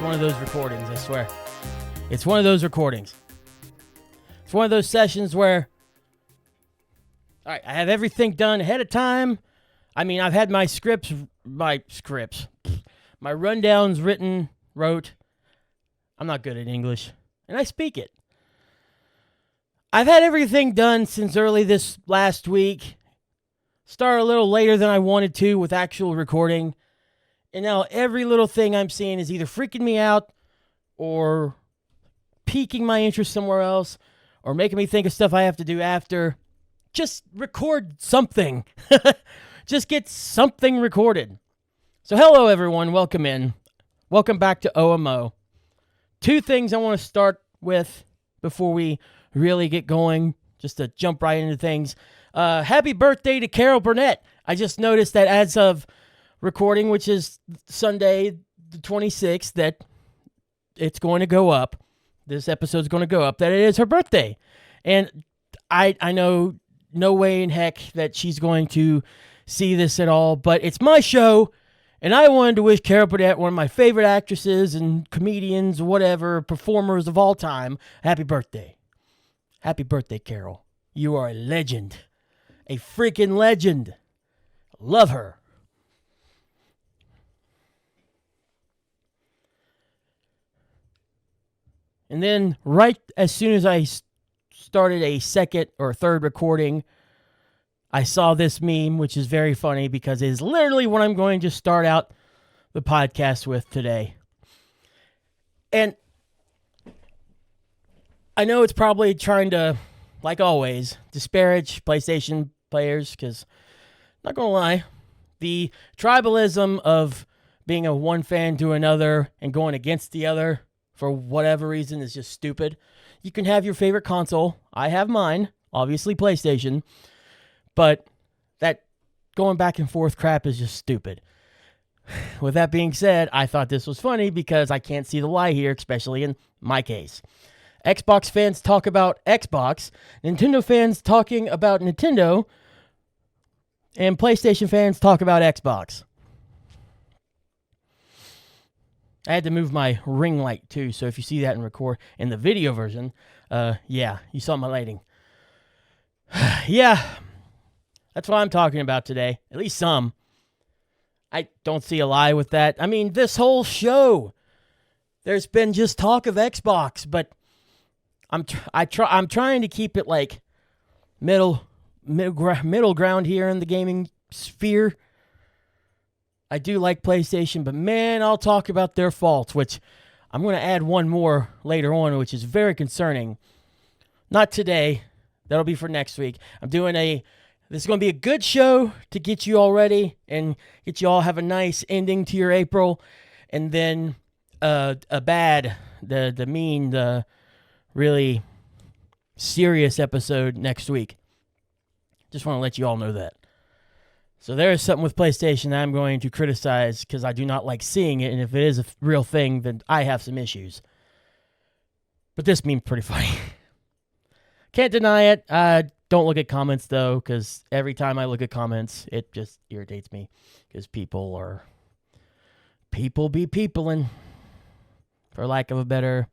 It's one of those recordings, I swear. It's one of those recordings. It's one of those sessions where, all right, I have everything done ahead of time. I mean, I've had my rundowns wrote. I'm not good at English, and I speak it. I've had everything done since early this last week. Started a little later than I wanted to with actual recording. And now every little thing I'm seeing is either freaking me out or piquing my interest somewhere else or making me think of stuff I have to do after. Just record something. Just get something recorded. So hello, everyone. Welcome in. Welcome back to OMO. Two things I want to start with before we really get going, just to jump right into things. Happy birthday to Carol Burnett. I just noticed that as of recording, which is Sunday the 26th, that it's going to go up. This episode's going to go up, that it is her birthday. And I know no way in heck that she's going to see this at all, but it's my show, and I wanted to wish Carol Burnett, one of my favorite actresses and comedians, whatever, performers of all time, happy birthday. Happy birthday, Carol. You are a legend. A freaking legend. Love her. And then right as soon as I started a second or third recording, I saw this meme, which is very funny because it is literally what I'm going to start out the podcast with today. And I know it's probably trying to, like always, disparage PlayStation players because, not going to lie, the tribalism of being a one fan to another and going against the other for whatever reason is just stupid. You can have your favorite console. I have mine, obviously PlayStation, but that going back and forth crap is just stupid. With that being said, I thought this was funny because I can't see the lie here, especially in my case. Xbox fans talk about Xbox, Nintendo fans talking about Nintendo, and PlayStation fans talk about Xbox. I had to move my ring light too, so if you see that in the video version, yeah, you saw my lighting. Yeah, that's what I'm talking about today, at least some. I don't see a lie with that. I mean, this whole show, there's been just talk of Xbox, but I'm trying to keep it like middle ground here in the gaming sphere. I do like PlayStation, but man, I'll talk about their faults, which I'm going to add one more later on, which is very concerning. Not today. That'll be for next week. This is going to be a good show to get you all ready and get you all have a nice ending to your April, and then a bad, the really serious episode next week. Just want to let you all know that. So there is something with PlayStation that I'm going to criticize because I do not like seeing it, and if it is a real thing, then I have some issues. But this meme's pretty funny. Can't deny it. Don't look at comments, though, because every time I look at comments, it just irritates me because people be peopling, for lack of a better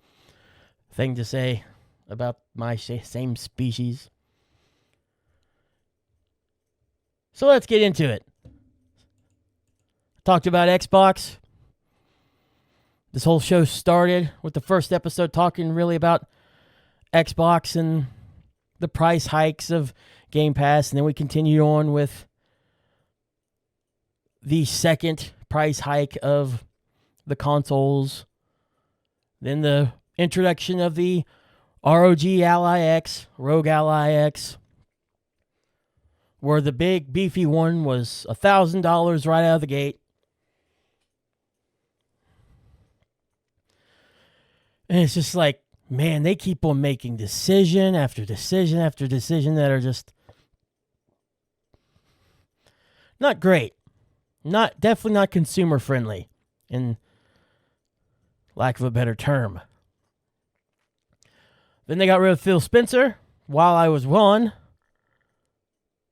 thing to say about my same species. So let's get into it. Talked about Xbox. This whole show started with the first episode talking really about Xbox and the price hikes of Game Pass, and then we continued on with the second price hike of the consoles, then the introduction of the ROG Ally X, Rogue Ally X, where the big beefy one was $1,000 right out of the gate. And it's just like, man, they keep on making decision after decision after decision that are just not great. Definitely not consumer friendly, in lack of a better term. Then they got rid of Phil Spencer while I was gone,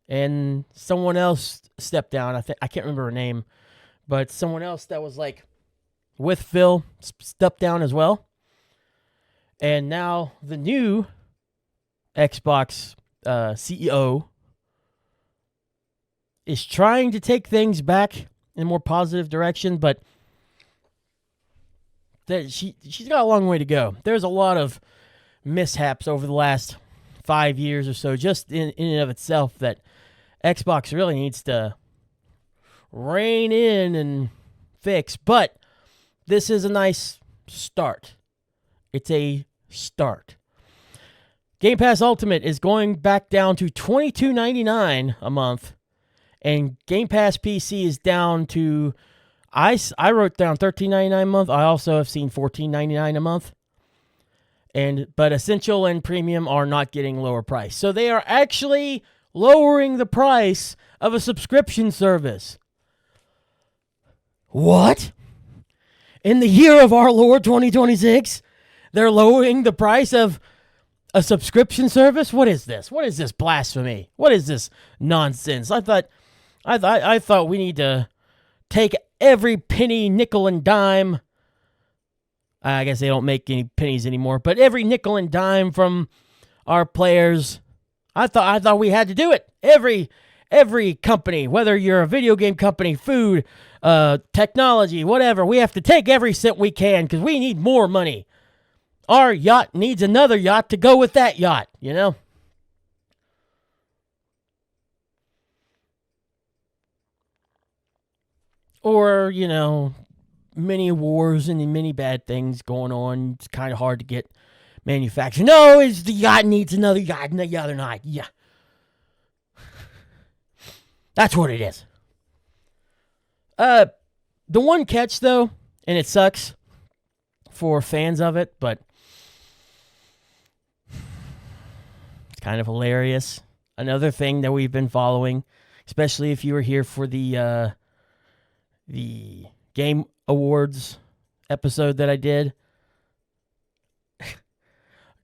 and someone else stepped down. I can't remember her name, but someone else that was like with Phil stepped down as well. And now the new Xbox CEO is trying to take things back in a more positive direction, but she's got a long way to go. There's a lot of mishaps over the last 5 years or so, just in and of itself, that Xbox really needs to rein in and fix. But this is a nice start. It's a start. Game Pass Ultimate is going back down to $22.99 a month, and Game Pass PC is down to, I wrote down $13.99 a month. I also have seen $14.99 a month. But Essential and Premium are not getting lower price. So they are actually lowering the price of a subscription service. What? In the year of our Lord 2026, they're lowering the price of a subscription service? What is this? What is this blasphemy? What is this nonsense? I thought we need to take every penny, nickel, and dime. I guess they don't make any pennies anymore, but every nickel and dime from our players. I thought we had to do it. Every company, whether you're a video game company, food, technology, whatever, we have to take every cent we can because we need more money. Our yacht needs another yacht to go with that yacht, you know? Or, you know, many wars and many bad things going on. It's kind of hard to get manufactured. No, it's the yacht needs another yacht and the other night. Yeah. That's what it is. The one catch, though, and it sucks for fans of it, but it's kind of hilarious. Another thing that we've been following, especially if you were here for the Game Awards episode that I did.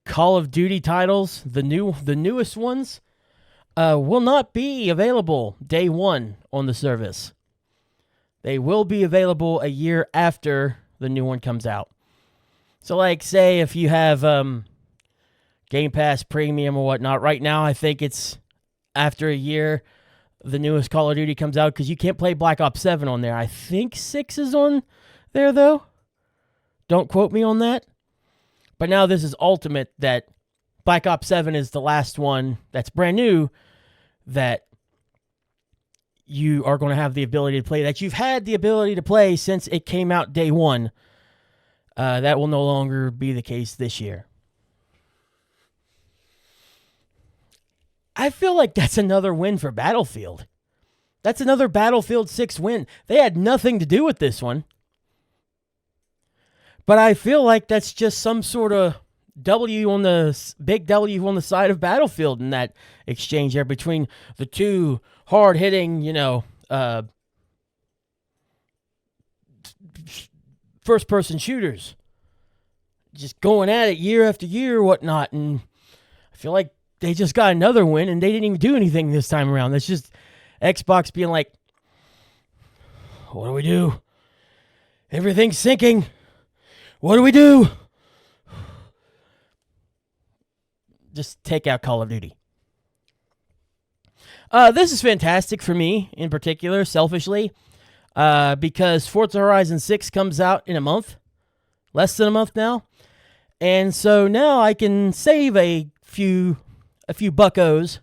Call of Duty titles, the newest ones, will not be available day one on the service. They will be available a year after the new one comes out. So, like, say if you have Game Pass Premium or whatnot, right now I think it's after a year the newest Call of Duty comes out, because you can't play Black Ops 7 on there. I think 6 is on there, though. Don't quote me on that. But now this is Ultimate, that Black Ops 7 is the last one that's brand new that you are going to have the ability to play, that you've had the ability to play since it came out day one. That will no longer be the case this year. I feel like that's another win for Battlefield. That's another Battlefield 6 win. They had nothing to do with this one. But I feel like that's just some sort of big W on the side of Battlefield in that exchange there between the two hard-hitting, first-person shooters. Just going at it year after year or whatnot. And I feel like they just got another win, and they didn't even do anything this time around. That's just Xbox being like, what do we do? Everything's sinking. What do we do? Just take out Call of Duty. This is fantastic for me, in particular, selfishly, because Forza Horizon 6 comes out in a month. Less than a month now. And so now I can save a few buckos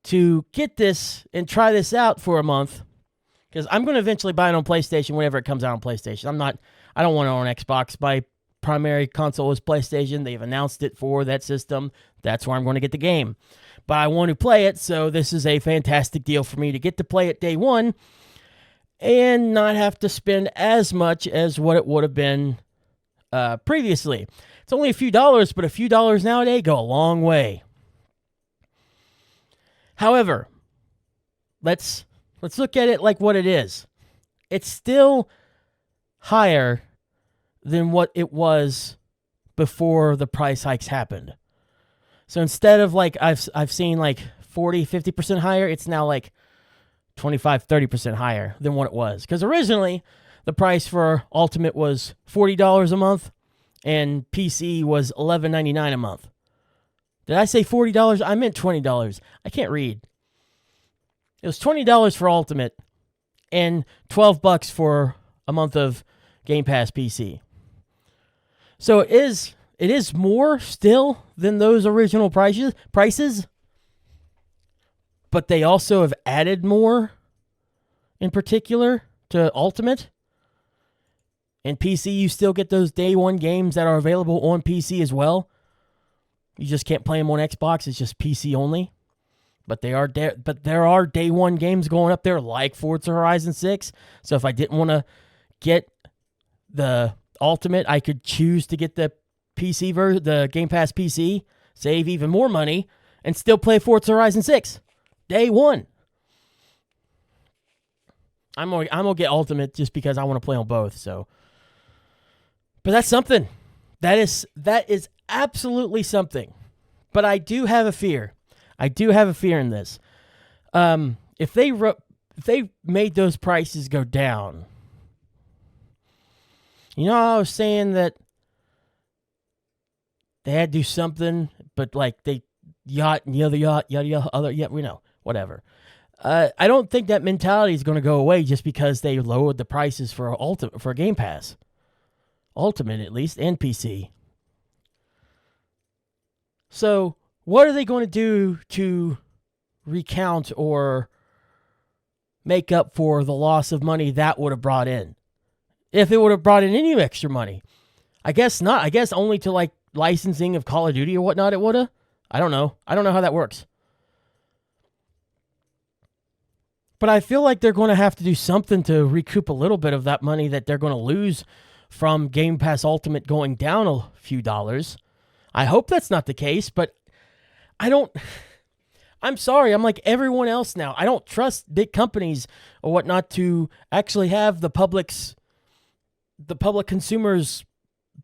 to get this and try this out for a month, because I'm going to eventually buy it on PlayStation whenever it comes out on PlayStation. I don't want it on Xbox. My primary console is PlayStation. They've announced it for that system. That's where I'm going to get the game. But I want to play it, so this is a fantastic deal for me to get to play it day one and not have to spend as much as what it would have been previously. It's only a few dollars, but a few dollars nowadays go a long way. However, let's look at it like what it is. It's still higher than what it was before the price hikes happened. So instead of like I've seen like 40, 50% higher, it's now like 25, 30% higher than what it was. Because originally the price for Ultimate was $40 a month, and PC was $11.99 a month. Did I say $40? I meant $20. I can't read. It was $20 for Ultimate and $12 for a month of Game Pass PC. So it is more still than those original prices, but they also have added more in particular to Ultimate. And PC, you still get those day one games that are available on PC as well. You just can't play them on Xbox. It's just PC only. But there are day one games going up there like Forza Horizon 6. So if I didn't want to get the Ultimate, I could choose to get the PC version, the Game Pass PC, save even more money, and still play Forza Horizon 6 day one. I'm gonna get Ultimate just because I want to play on both. So, but that's something. That is absolutely something. But I do have a fear. I do have a fear in this. If they made those prices go down, you know, I was saying that they had to do something, but like we know, whatever. I don't think that mentality is going to go away just because they lowered the prices for Game Pass, Ultimate at least, and PC. So, what are they going to do to recount or make up for the loss of money that would have brought in? If it would have brought in any extra money. I guess not. I guess only to like licensing of Call of Duty or whatnot it would have. I don't know. I don't know how that works. But I feel like they're going to have to do something to recoup a little bit of that money that they're going to lose from Game Pass Ultimate going down a few dollars. I hope that's not the case, but I'm sorry. I'm like everyone else now. I don't trust big companies or whatnot to actually have the public consumer's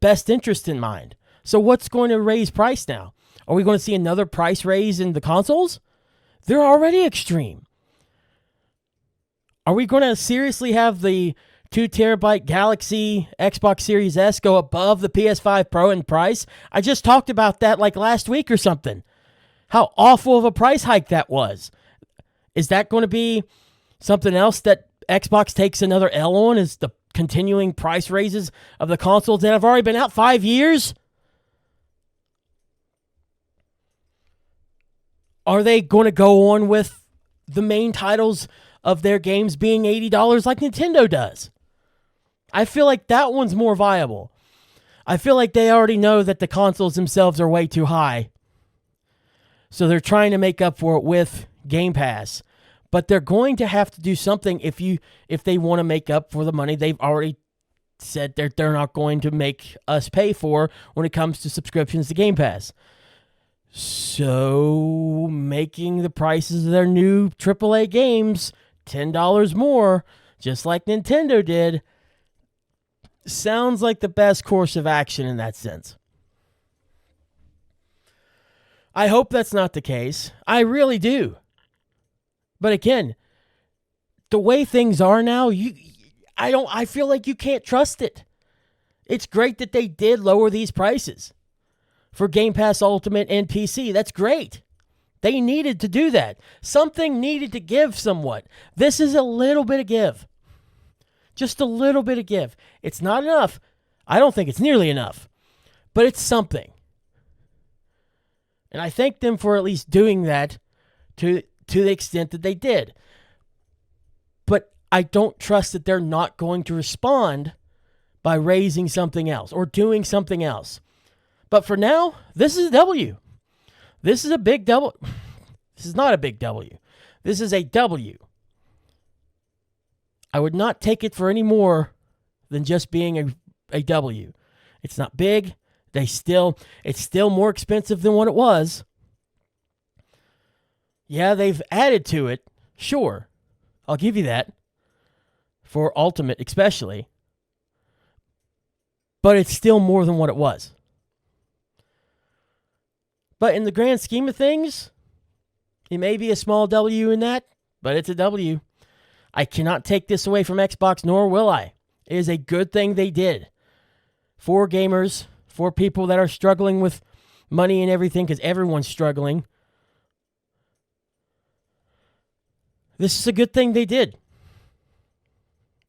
best interest in mind. So what's going to raise price now? Are we going to see another price raise in the consoles? They're already extreme. Are we going to seriously have the 2 terabyte Galaxy Xbox Series S go above the PS5 Pro in price? I just talked about that like last week or something. How awful of a price hike that was. Is that going to be something else that Xbox takes another L on? Is the continuing price raises of the consoles that have already been out 5 years? Are they going to go on with the main titles of their games being $80 like Nintendo does? I feel like that one's more viable. I feel like they already know that the consoles themselves are way too high. So they're trying to make up for it with Game Pass. But they're going to have to do something if they want to make up for the money they've already said they're not going to make us pay for when it comes to subscriptions to Game Pass. So making the prices of their new AAA games $10 more, just like Nintendo did, sounds like the best course of action in that sense. I hope that's not the case. I really do. But again, the way things are now, I feel like you can't trust it. It's great that they did lower these prices for Game Pass Ultimate and PC. That's great. They needed to do that. Something needed to give somewhat. This is a little bit of give. Just a little bit of give. It's not enough. I don't think it's nearly enough. But it's something. And I thank them for at least doing that to the extent that they did. But I don't trust that they're not going to respond by raising something else or doing something else. But for now, this is a W. This is a big W. This is not a big W. This is a W. I would not take it for any more than just being a W. It's not big. It's still more expensive than what it was. Yeah, they've added to it. Sure. I'll give you that. For Ultimate especially. But it's still more than what it was. But in the grand scheme of things, it may be a small W in that, but it's a W. I cannot take this away from Xbox, nor will I. It is a good thing they did for gamers, for people that are struggling with money and everything, because everyone's struggling. This is a good thing they did.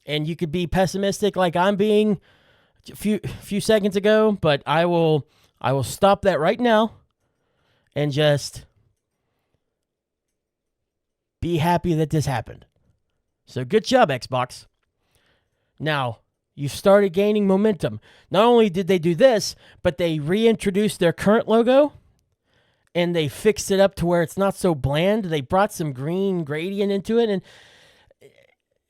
And you could be pessimistic like I'm being a few seconds ago, but I will stop that right now and just be happy that this happened. So good job, Xbox. Now, you started gaining momentum. Not only did they do this, but they reintroduced their current logo, and they fixed it up to where it's not so bland. They brought some green gradient into it, and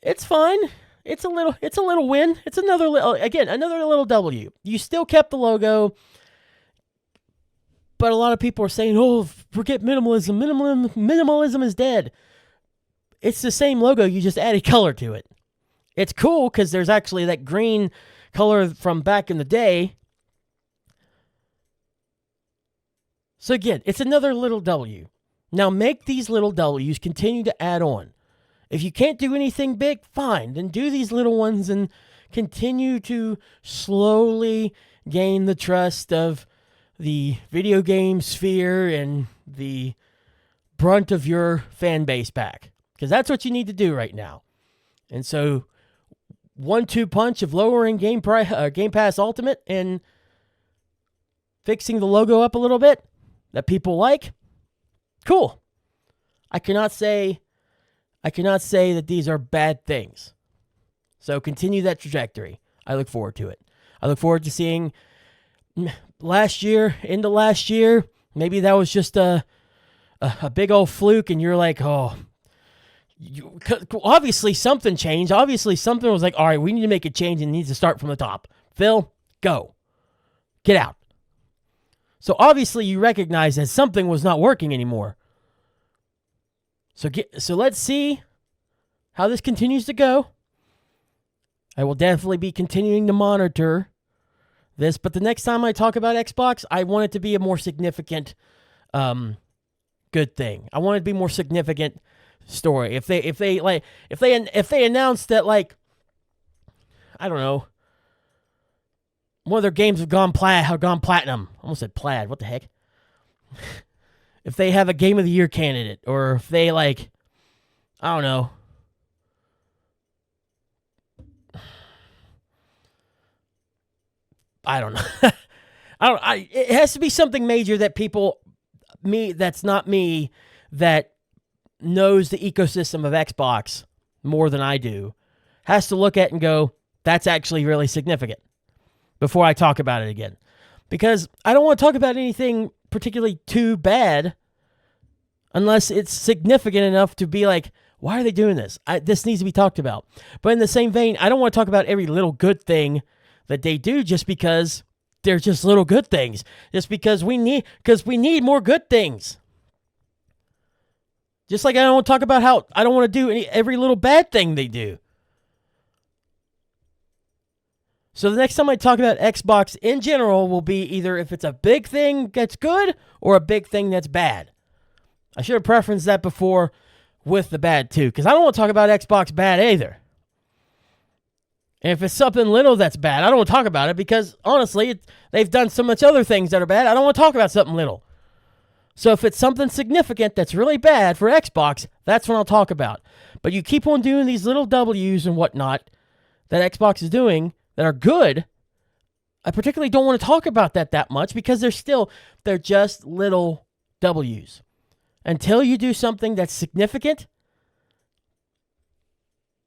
it's fine. It's a little win. It's another little W. You still kept the logo, but a lot of people are saying, "Oh, forget minimalism. Minimalism is dead." It's the same logo. You just added color to it. It's cool because there's actually that green color from back in the day. So again, it's another little W. Now make these little W's continue to add on. If you can't do anything big, fine. Then do these little ones and continue to slowly gain the trust of the video game sphere and the brunt of your fan base back. Because that's what you need to do right now. And so 1-2 punch of lowering Game Pass Ultimate and fixing the logo up a little bit that people like. Cool. I cannot say that these are bad things. So continue that trajectory. I look forward to it. I look forward to seeing into last year, maybe that was just a big old fluke and you're like, oh, obviously something changed. Obviously something was like, all right, we need to make a change and it needs to start from the top. Phil, go. Get out. So obviously you recognize that something was not working anymore. So let's see how this continues to go. I will definitely be continuing to monitor this, but the next time I talk about Xbox, I want it to be a more significant good thing. I want it to be more significant story. If they announce that, like, I don't know, one of their games have gone platinum. I almost said plaid. What the heck? If they have a Game of the Year candidate, or if they, like, I don't know. I don't know. It has to be something major that that's not me, that knows the ecosystem of Xbox more than I do, has to look at and go, that's actually really significant before I talk about it again. Because I don't want to talk about anything particularly too bad unless it's significant enough to be like, why are they doing this? This needs to be talked about. But in the same vein, I don't want to talk about every little good thing that they do just because they're just little good things. Just because we need more good things. Just like I don't want to talk about how I don't want to do every little bad thing they do. So the next time I talk about Xbox in general will be either if it's a big thing that's good or a big thing that's bad. I should have preferenced that before with the bad too, because I don't want to talk about Xbox bad either. And if it's something little that's bad, I don't want to talk about it because honestly, they've done so much other things that are bad. I don't want to talk about something little. So if it's something significant that's really bad for Xbox, that's what I'll talk about. But you keep on doing these little W's and whatnot that Xbox is doing that are good. I particularly don't want to talk about that much because they're just little W's. Until you do something that's significant,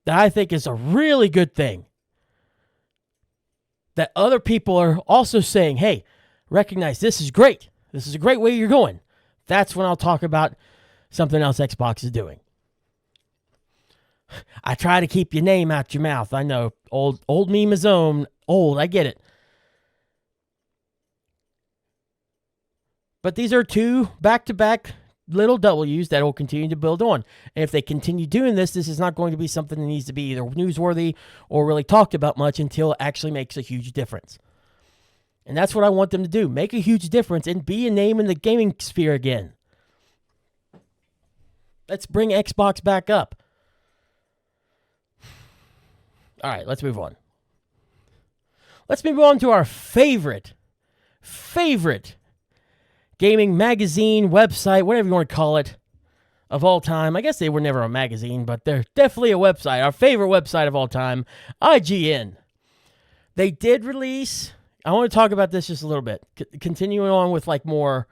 that I think is a really good thing, that other people are also saying, hey, recognize this is great. This is a great way you're going. That's when I'll talk about something else Xbox is doing. I try to keep your name out your mouth. I know, old meme is old. I get it. But these are two back-to-back little W's that will continue to build on. And if they continue doing this, this is not going to be something that needs to be either newsworthy or really talked about much until it actually makes a huge difference. And that's what I want them to do. Make a huge difference and be a name in the gaming sphere again. Let's bring Xbox back up. All right, let's move on. let's move on to our favorite gaming magazine, website, whatever you want to call it, of all time. I guess they were never a magazine, but they're definitely a website. Our favorite website of all time, IGN. They did release, I want to talk about this just a little bit, continuing on with like more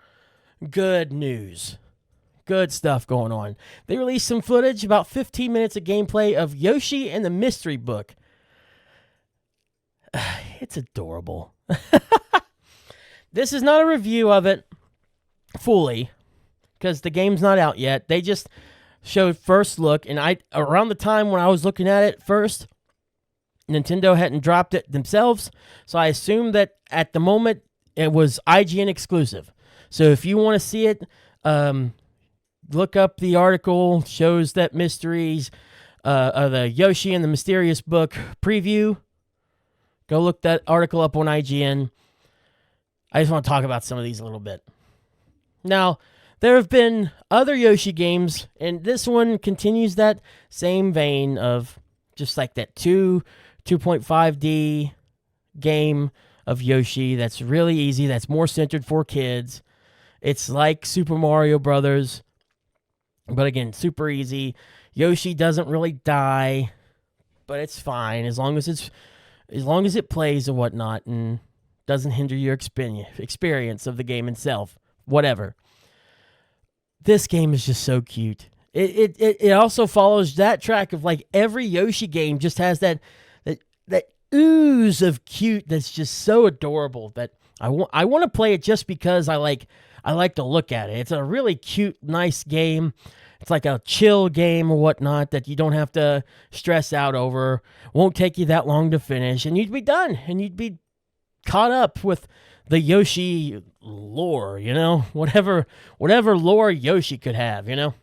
good news. Good stuff going on. They released some footage, about 15 minutes of gameplay of Yoshi and the Mystery Book. It's adorable. This is not a review of it fully, because the game's not out yet. They just showed first look, and around the time when I was looking at it first, Nintendo hadn't dropped it themselves, so I assumed that at the moment it was IGN exclusive. So if you want to see it, look up the article. Shows that mysteries, the Yoshi and the Mysterious Book preview. Go look that article up on IGN. I just want to talk about some of these a little bit. Now, there have been other Yoshi games, and this one continues that same vein of just like that 2.5D game of Yoshi that's really easy, that's more centered for kids. It's like Super Mario Brothers, but again, super easy. Yoshi doesn't really die, but it's fine as long as it plays and whatnot and doesn't hinder your experience of the game itself. Whatever. This game is just so cute. It also follows that track of like every Yoshi game just has that ooze of cute that's just so adorable that I want to play it just because I like to look at it. It's a really cute, nice game. It's like a chill game or whatnot that you don't have to stress out over. Won't take you that long to finish, and you'd be done, and you'd be caught up with the Yoshi lore, you know? Whatever lore Yoshi could have, you know?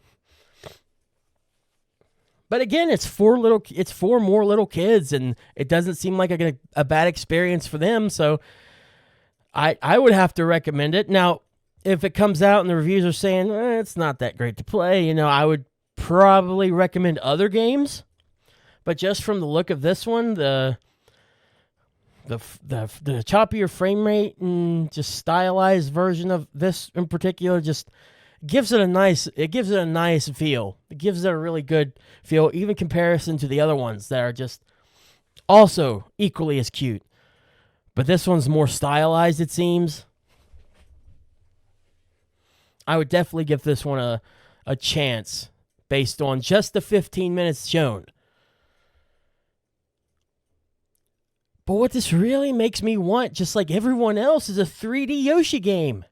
But again, it's for more little kids, and it doesn't seem like a bad experience for them, so I would have to recommend it. Now, if it comes out and the reviews are saying it's not that great to play, you know, I would probably recommend other games. But just from the look of this one, the choppier frame rate and just stylized version of this in particular just gives it a nice feel. It gives it a really good feel, even in comparison to the other ones that are just also equally as cute. But this one's more stylized, it seems. I would definitely give this one a chance based on just the 15 minutes shown. But what this really makes me want, just like everyone else, is a 3D Yoshi game.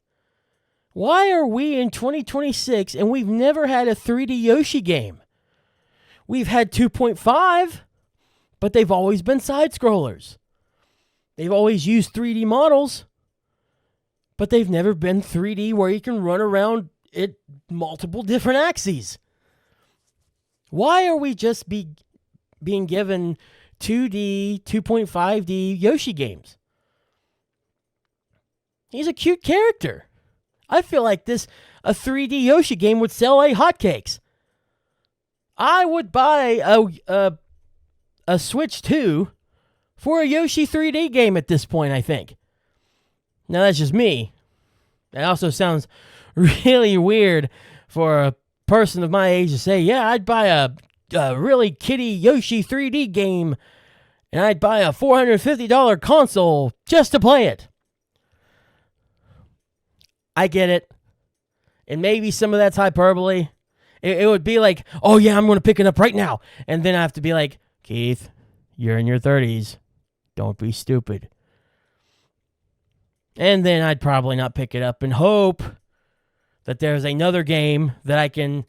Why are we in 2026 and we've never had a 3D Yoshi game? We've had 2.5, but they've always been side-scrollers. They've always used 3D models, but they've never been 3D where you can run around it multiple different axes. Why are we just being given 2D, 2.5D Yoshi games? He's a cute character. I feel like a 3D Yoshi game would sell like hotcakes. I would buy a Switch 2 for a Yoshi 3D game at this point, I think. Now, that's just me. That also sounds really weird for a person of my age to say, yeah, I'd buy a really kiddie Yoshi 3D game, and I'd buy a $450 console just to play it. I get it. And maybe some of that's hyperbole. It would be like, oh yeah, I'm going to pick it up right now. And then I have to be like, Keith, you're in your 30s. Don't be stupid. And then I'd probably not pick it up and hope that there's another game that I can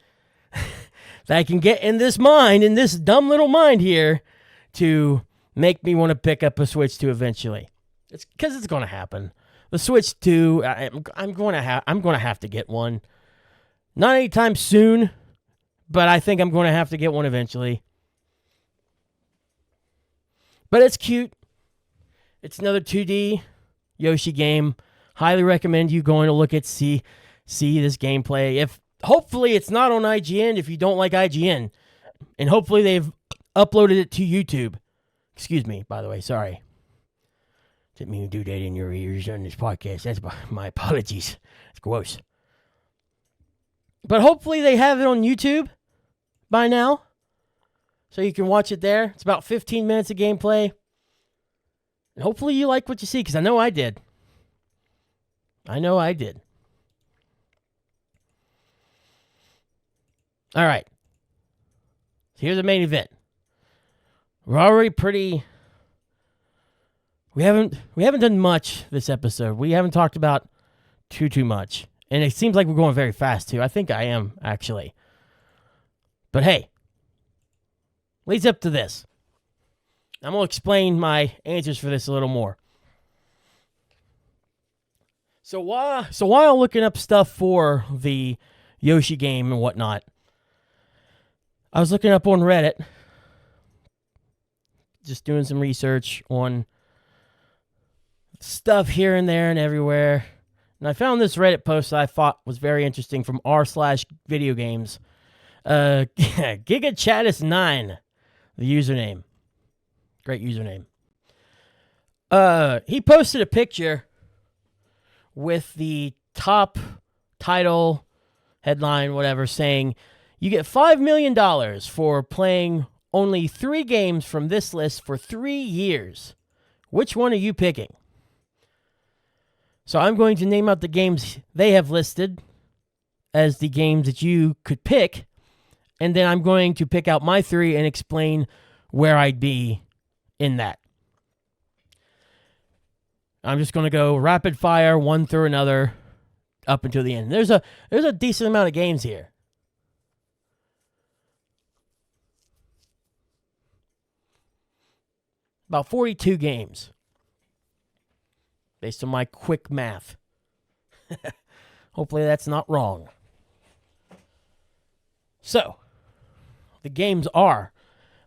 get in this dumb little mind here, to make me want to pick up a Switch 2 eventually. It's because it's going to happen. The Switch 2, I'm going to have to get one. Not anytime soon, but I think I'm going to have to get one eventually. But it's cute. It's another 2D Yoshi game. Highly recommend you going to look at see this gameplay. Hopefully it's not on IGN if you don't like IGN. And hopefully they've uploaded it to YouTube. Excuse me, by the way, sorry. Didn't mean to do that in your ears on this podcast. That's my apologies. It's gross. But hopefully they have it on YouTube by now, so you can watch it there. It's about 15 minutes of gameplay. And hopefully you like what you see, because I know I did. All right. So here's the main event. We're already pretty... We haven't done much this episode. We haven't talked about too much. And it seems like we're going very fast, too. I think I am, actually. But hey, leads up to this. I'm going to explain my answers for this a little more. So while looking up stuff for the Yoshi game and whatnot, I was looking up on Reddit, just doing some research on stuff here and there and everywhere. And I found this Reddit post that I thought was very interesting from r/videogames. GigaChatis9, the username. Great username. He posted a picture with the top title, headline, whatever, saying, you get $5 million for playing only 3 games from this list for 3 years. Which one are you picking? So I'm going to name out the games they have listed as the games that you could pick, and then I'm going to pick out my 3 and explain where I'd be in that. I'm just going to go rapid fire, one through another, up until the end. There's a decent amount of games here. About 42 games. Based on my quick math. Hopefully that's not wrong. So, the games are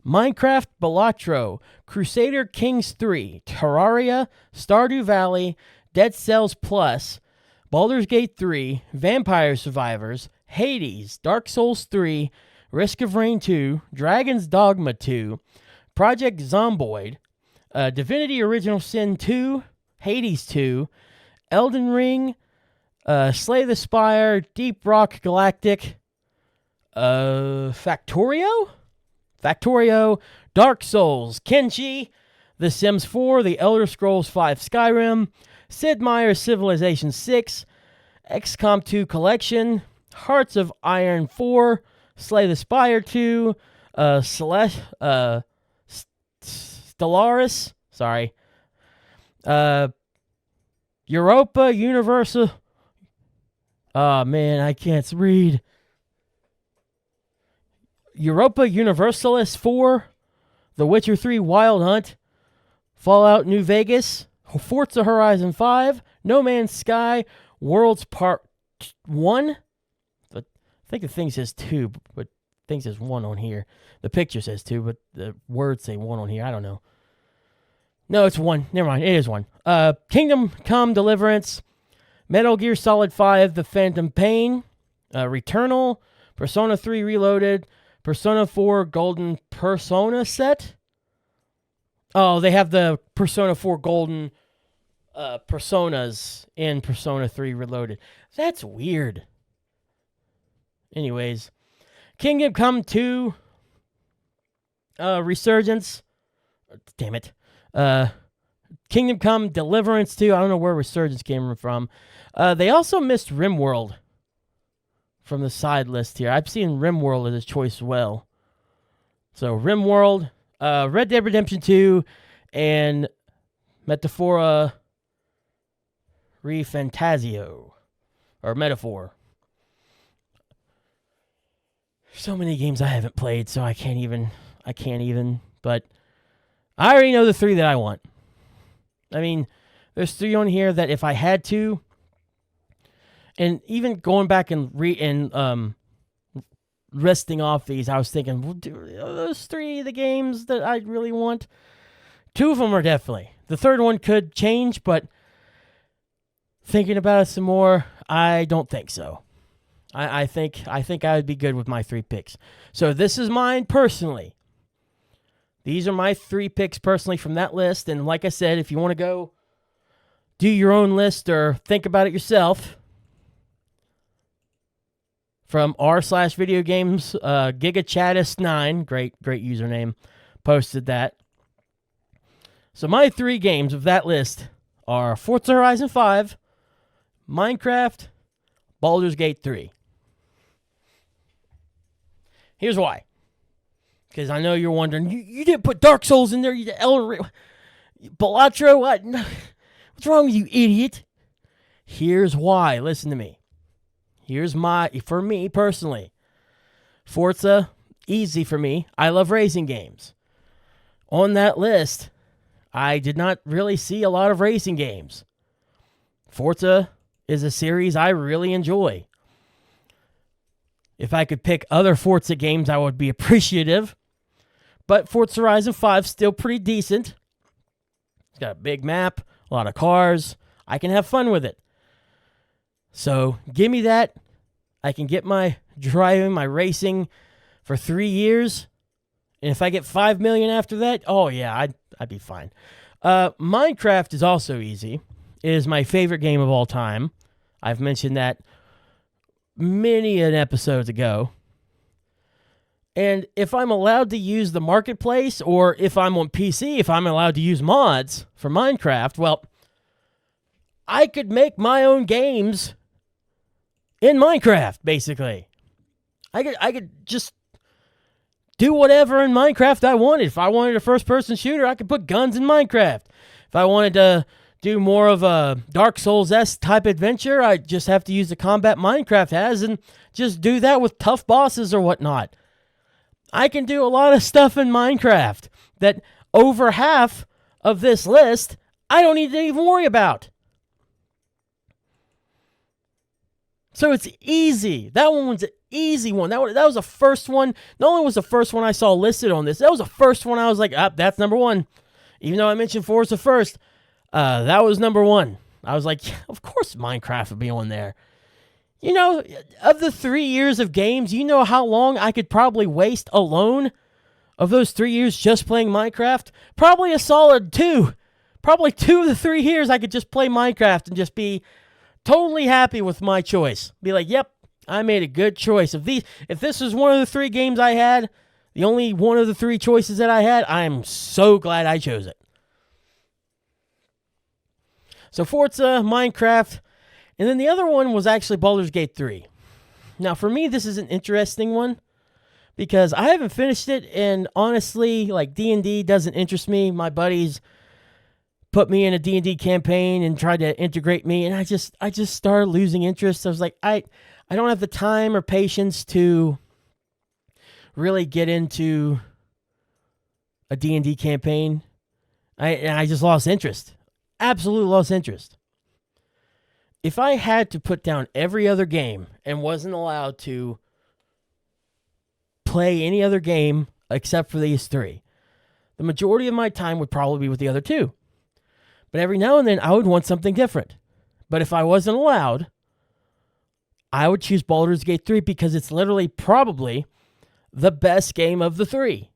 Minecraft Balatro, Crusader Kings 3, Terraria, Stardew Valley, Dead Cells Plus, Baldur's Gate 3, Vampire Survivors, Hades, Dark Souls 3, Risk of Rain 2, Dragon's Dogma 2, Project Zomboid, Divinity Original Sin 2, Hades 2, Elden Ring, Slay the Spire, Deep Rock Galactic, Factorio, Dark Souls, Kenshi, The Sims 4, The Elder Scrolls V Skyrim, Sid Meier's Civilization 6, XCOM 2 Collection, Hearts of Iron 4, Slay the Spire 2, Stellaris, Europa Universal. Oh man, I can't read. Europa Universalis 4, The Witcher 3 Wild Hunt, Fallout New Vegas, Forza Horizon 5, No Man's Sky, Worlds Part 1. I think the thing says 2, but the thing says 1 on here. The picture says 2, but the words say 1 on here. I don't know. No, it's 1. Never mind. It is 1. Kingdom Come Deliverance, Metal Gear Solid 5, The Phantom Pain, Returnal, Persona 3 Reloaded, Persona 4 Golden Persona set. Oh, they have the Persona 4 Golden Personas in Persona 3 Reloaded. That's weird. Anyways, Kingdom Come 2 Resurgence. Damn it. Kingdom Come Deliverance 2. I don't know where Resurgence came from. They also missed RimWorld from the side list here. I've seen RimWorld as a choice as well. So RimWorld, Red Dead Redemption 2, and Metafora Refantasio, or Metaphor. So many games I haven't played, so I can't even, but I already know the 3 that I want. I mean, there's 3 on here that if I had to, and even going back and listing off these, I was thinking, well, are those 3 the games that I really want? 2 of them are definitely. The third one could change, but thinking about it some more, I don't think so. I think I would be good with my 3 picks. So this is mine personally. These are my 3 picks personally from that list. And like I said, if you want to go do your own list or think about it yourself, from r/video games, GigaChattist9, great username, posted that. So my 3 games of that list are Forza Horizon 5, Minecraft, Baldur's Gate 3. Here's why. Because I know you're wondering, you didn't put Dark Souls in there, you Elden Ring. Balatro, what? What's wrong with you, idiot? Here's why. Listen to me. For me personally, Forza, easy for me. I love racing games. On that list, I did not really see a lot of racing games. Forza is a series I really enjoy. If I could pick other Forza games, I would be appreciative. But Forza Horizon 5 is still pretty decent. It's got a big map, a lot of cars. I can have fun with it. So give me that. I can get my driving, my racing for 3 years. And if I get 5 million after that, oh yeah, I'd be fine. Minecraft is also easy. It is my favorite game of all time. I've mentioned that many an episodes ago. And if I'm allowed to use the marketplace, or if I'm on PC, if I'm allowed to use mods for Minecraft, well, I could make my own games in Minecraft, basically. I could just do whatever in Minecraft I wanted. If I wanted a first-person shooter, I could put guns in Minecraft. If I wanted to do more of a Dark Souls-esque type adventure, I just have to use the combat Minecraft has and just do that with tough bosses or whatnot. I can do a lot of stuff in Minecraft that over half of this list I don't need to even worry about. So it's easy. That one was an easy one. That was the first one. Not only was the first one I saw listed on this, that was the first one I was like, that's number one. Even though I mentioned Forza first, that was number one. I was like, yeah, of course Minecraft would be on there. You know, of the 3 years of games, you know how long I could probably waste alone of those 3 years just playing Minecraft? Probably a solid 2. Probably 2 of the 3 years I could just play Minecraft and just be totally happy with my choice. Be like, yep, I made a good choice. If this was one of the 3 games I had, the only one of the 3 choices that I had, I am so glad I chose it. So Forza, Minecraft, and then the other one was actually Baldur's Gate 3. Now, for me, this is an interesting one because I haven't finished it, and honestly, like, D&D doesn't interest me. My buddies put me in a D&D campaign and tried to integrate me, and I just started losing interest. I was like, I don't have the time or patience to really get into a D&D campaign. I just lost interest. Absolutely lost interest. If I had to put down every other game and wasn't allowed to play any other game except for these 3, the majority of my time would probably be with the other 2. But every now and then, I would want something different. But if I wasn't allowed, I would choose Baldur's Gate 3 because it's literally probably the best game of the 3.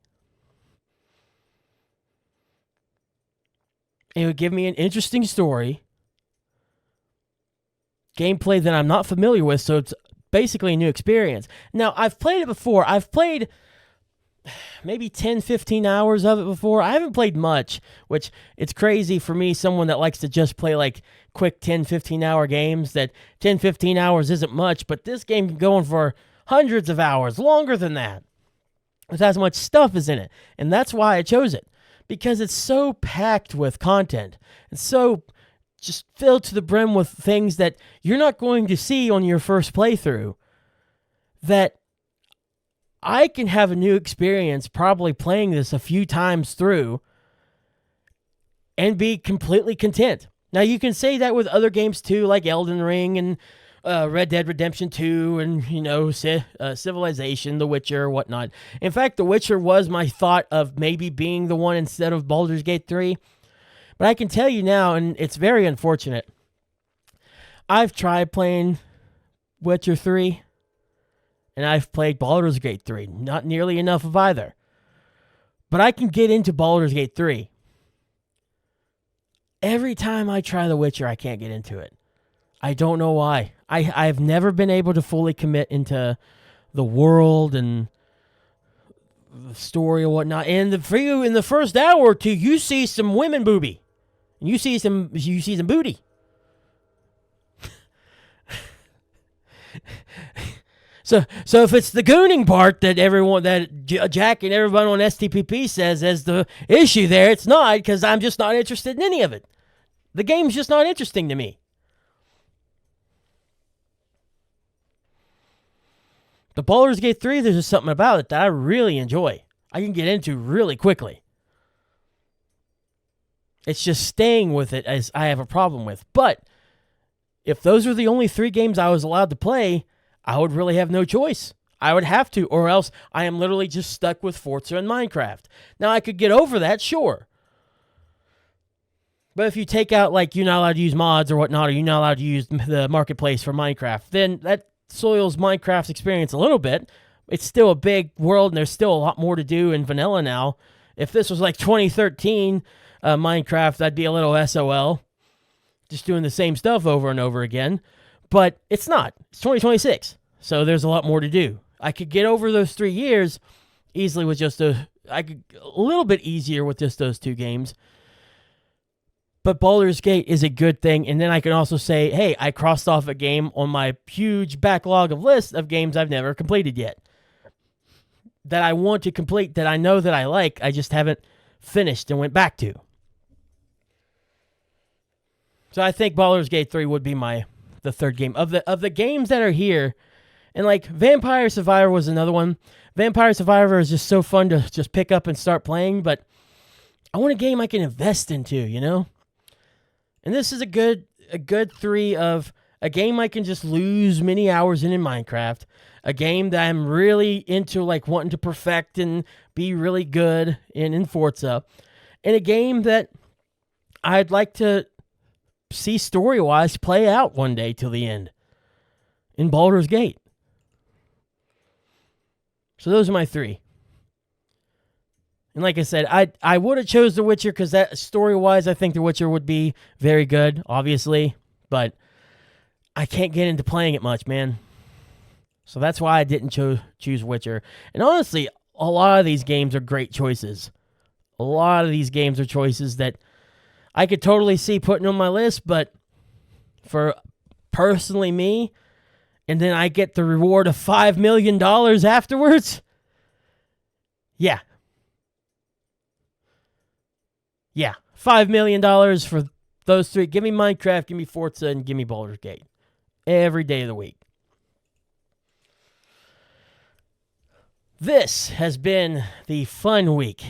It would give me an interesting story, gameplay that I'm not familiar with, so it's basically a new experience. Now, I've played it before. I've played maybe 10, 15 hours of it before. I haven't played much, which it's crazy for me, someone that likes to just play like quick 10, 15 hour games, that 10, 15 hours isn't much, but this game can go on for hundreds of hours, longer than that. It has much stuff is in it, and that's why I chose it, because it's so packed with content. It's so just filled to the brim with things that you're not going to see on your first playthrough, that I can have a new experience probably playing this a few times through and be completely content. Now, you can say that with other games too, like Elden Ring and Red Dead Redemption 2 and, you know, Civilization, The Witcher, whatnot. In fact, The Witcher was my thought of maybe being the one instead of Baldur's Gate 3. But I can tell you now, and it's very unfortunate, I've tried playing Witcher 3, and I've played Baldur's Gate 3. Not nearly enough of either. But I can get into Baldur's Gate 3. every time I try The Witcher, I can't get into it. I don't know why. I've never been able to fully commit into the world and the story or whatnot. And for you, in the first hour or two, you see some women booby. You see some booty. So if it's the gooning part that Jack and everyone on STPP says as the issue there, it's not, because I'm just not interested in any of it. The game's just not interesting to me. The Baldur's Gate 3, there's just something about it that I really enjoy. I can get into really quickly. It's just staying with it as I have a problem with. But if those were the only 3 games I was allowed to play, I would really have no choice. I would have to, or else I am literally just stuck with Forza and Minecraft. Now, I could get over that, sure. But if you take out, like, you're not allowed to use mods or whatnot, or you're not allowed to use the marketplace for Minecraft, then that soils Minecraft's experience a little bit. It's still a big world, and there's still a lot more to do in vanilla now. If this was like 2013 Minecraft, I'd be a little SOL, just doing the same stuff over and over again. But it's not. It's 2026, so there's a lot more to do. I could get over those 3 years easily with just a little bit easier with just those 2 games. But Baldur's Gate is a good thing, and then I can also say, hey, I crossed off a game on my huge backlog of list of games I've never completed yet. That I want to complete, that I know that I like, I just haven't finished and went back to. So I think Baldur's Gate 3 would be the third game. Of the games that are here, and like Vampire Survivor was another one. Vampire Survivor is just so fun to just pick up and start playing, but I want a game I can invest into, you know? And this is a good 3 of a game I can just lose many hours in Minecraft, a game that I'm really into, like wanting to perfect and be really good in Forza, and a game that I'd like to see story-wise play out one day till the end in Baldur's Gate. So those are my 3. And like I said, I would have chose The Witcher because that story-wise, I think The Witcher would be very good, obviously. But I can't get into playing it much, man. So that's why I didn't choose Witcher. And honestly, a lot of these games are great choices. A lot of these games are choices that I could totally see putting on my list, but for personally me, and then I get the reward of $5 million afterwards, yeah. Yeah, $5 million for those 3. Give me Minecraft, give me Forza, and give me Baldur's Gate. Every day of the week. This has been the fun week.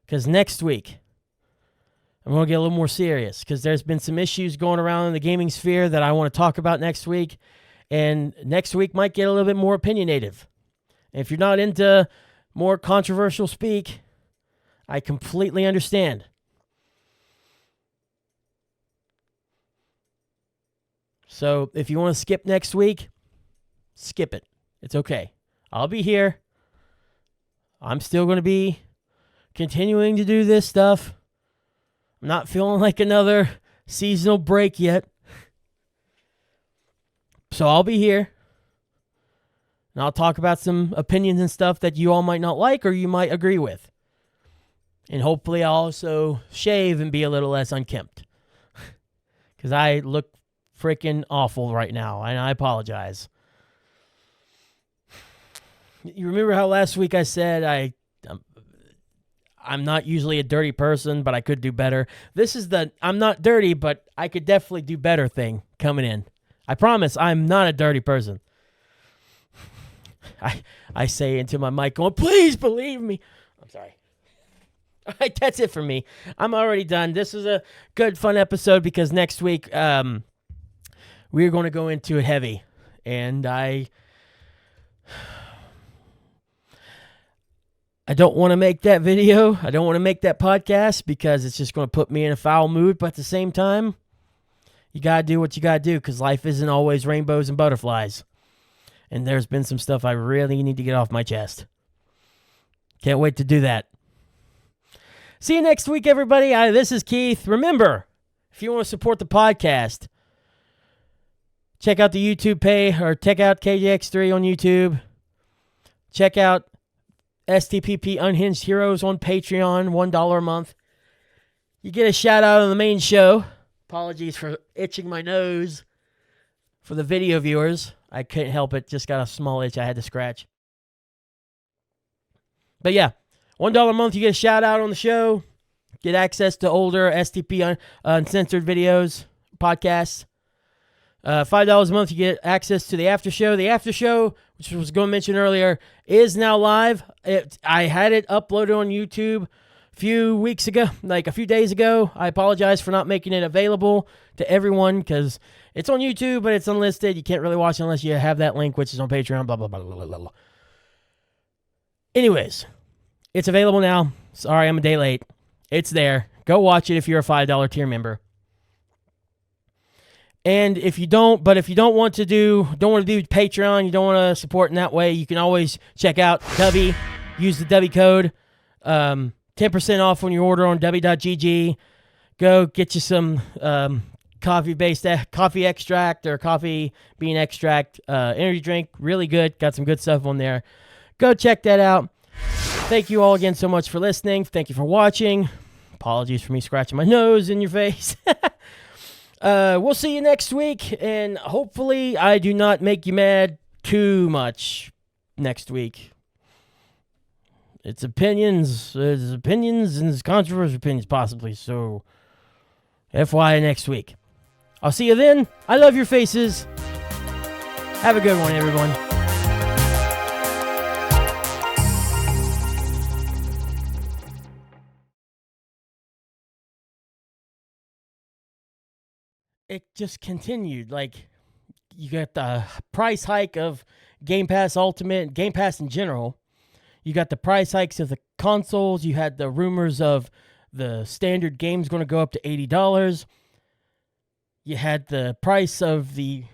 Because next week, I'm going to get a little more serious. Because there's been some issues going around in the gaming sphere that I want to talk about next week. And next week might get a little bit more opinionative. And if you're not into more controversial speak, I completely understand. So if you want to skip next week, skip it. It's okay. I'll be here. I'm still going to be continuing to do this stuff. I'm not feeling like another seasonal break yet. So I'll be here. And I'll talk about some opinions and stuff that you all might not like or you might agree with. And hopefully I'll also shave and be a little less unkempt. Because I look freaking awful right now, and I apologize. You remember how last week I said I'm not usually a dirty person, but I could do better. This is the I'm not dirty, but I could definitely do better thing coming in. I promise I'm not a dirty person. I say into my mic going, please believe me. I'm sorry. All right, that's it for me. I'm already done. This is a good, fun episode because next week we're going to go into it heavy. And I don't want to make that video. I don't want to make that podcast because it's just going to put me in a foul mood. But at the same time, you got to do what you got to do because life isn't always rainbows and butterflies. And there's been some stuff I really need to get off my chest. Can't wait to do that. See you next week, everybody. This is Keith. Remember, if you want to support the podcast, check out the YouTube page or check out KJX3 on YouTube. Check out STPP Unhinged Heroes on Patreon, $1 a month. You get a shout out on the main show. Apologies for itching my nose for the video viewers. I couldn't help it. Just got a small itch I had to scratch. But yeah, $1 a month, you get a shout out on the show. Get access to older STP uncensored videos, podcasts. $5 a month, you get access to the after show. The after show, which I was going to mention earlier, is now live. I had it uploaded on YouTube a few weeks ago, like a few days ago. I apologize for not making it available to everyone because it's on YouTube, but it's unlisted. You can't really watch it unless you have that link, which is on Patreon, blah, blah, blah, blah, blah, blah. Anyways, it's available now. Sorry, I'm a day late. It's there. Go watch it if you're a $5 tier member. And if you don't want to do Patreon, you don't want to support in that way, you can always check out Dubby. Use the Dubby code. 10% off when you order on Dubby.gg. Go get you some coffee extract or coffee bean extract energy drink. Really good. Got some good stuff on there. Go check that out. Thank you all again so much for listening. Thank you for watching. Apologies for me scratching my nose in your face. We'll see you next week, and hopefully I do not make you mad too much next week. It's opinions, and it's controversial opinions possibly, so FYI next week. I'll see you then. I love your faces. Have a good one, everyone. It just continued. Like, you got the price hike of Game Pass Ultimate, Game Pass in general. You got the price hikes of the consoles. You had the rumors of the standard games going to go up to $80. You had the price of the...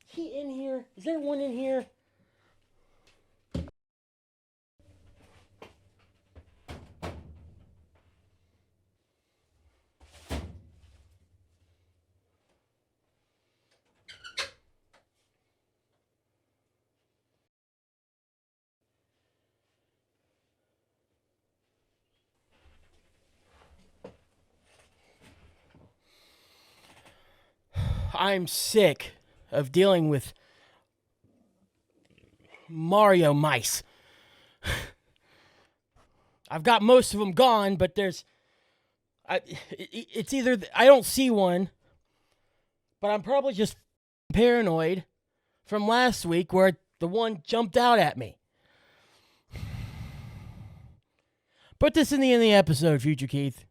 Is he in here? Is there one in here? I'm sick of dealing with Mario mice. I've got most of them gone, but it's either I don't see one, but I'm probably just paranoid from last week where the one jumped out at me. Put this in the end of the episode, Future Keith.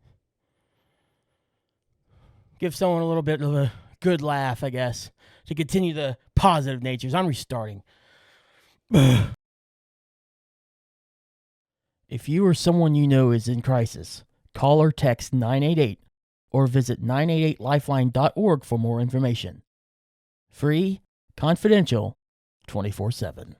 Give someone a little bit of a good laugh, I guess, to continue the positive natures. I'm restarting. If you or someone you know is in crisis, call or text 988 or visit 988lifeline.org for more information. Free, confidential, 24/7.